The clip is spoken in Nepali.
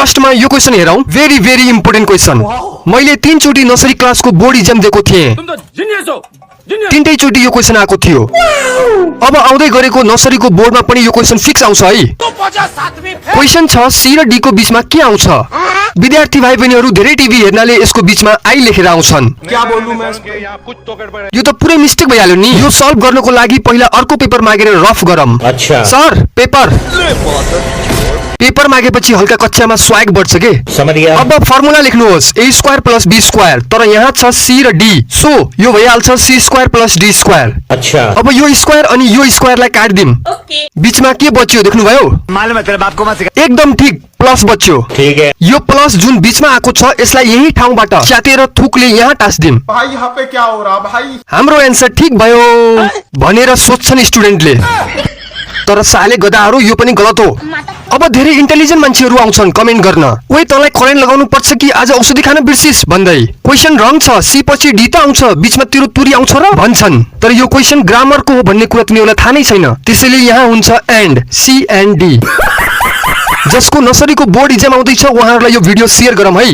फर्स्टमा यो क्वेशन हेरौं। Very important question. मैले 3 चोटी नर्सरी क्लासको बोर्ड इक्जाम दिएको थिएँ। तीनटै चोटी यो क्वेशन आएको थियो। अब आउँदै गरेको नर्सरीको बोर्डमा पनि यो क्वेशन फिक्स आउँछ है। क्वेशन छ सी र डी को बीचमा के आउँछ। विद्यार्थी भाइ बहिनीहरु धेरै टिभी हेर्नाले यसको बीचमा आई लेखेर आउँछन्। क्या बोलूं मैं? यो त पुरै मिस्टेक भइहाल्यो नि। यो सल्भ गर्नको लागि पहिला अर्को पेपर मागेर रफ गरम। अच्छा सर पेपर मागेपछि हल्का कक्षामा स्वाग बढ्छ के। समझ गया। अब फर्मुला लेख्नुहोस् a square plus b square, तर यहाँ छ c र d, सो यो भइहाल्छ c square plus d square. अच्छा अब यो स्क्वायर अनि यो स्क्वायरलाई काट्दिम। बीचमा के बच्यो देख्नु भयो? मालूम है तेरे बाप को मत। एकदम ठीक, प्लस बच्यो। ठीक है। यो प्लस जुन बीचमा आएको छ यसलाई यही ठाउँबाट च्यातेर थुकले यहाँ टास्दिम। भाई यहाँ पे क्या हो रहा भाई? हाम्रो एन्सर ठीक भयो भनेर सोच्छन् स्टुडेन्टले, तर साले गधाहरू यो पनि गलत हो। अब धेरै इन्टेलिजेन्ट मान्छेहरू आउँछन् कमेन्ट गर्न, ओइ तँलाई करेन्ट लगाउनु पर्छ कि आज औषधि खान बिर्सिस भन्दै। क्वेशन रङ छ, सी पछि डी त आउँछ, बीचमा तेरो तुरी आउँछ र भन्छन्, तर यो क्वेशन ग्रामरको हो भन्ने कुरा तिनीहरूलाई थाहा नै छैन। त्यसैले यहाँ हुन्छ एन्ड, सी एन्ड डी। जसको नर्सरीको बोर्ड इक्जाम आउँदैछ उहाँहरूलाई यो भिडियो शेयर गरौँ है।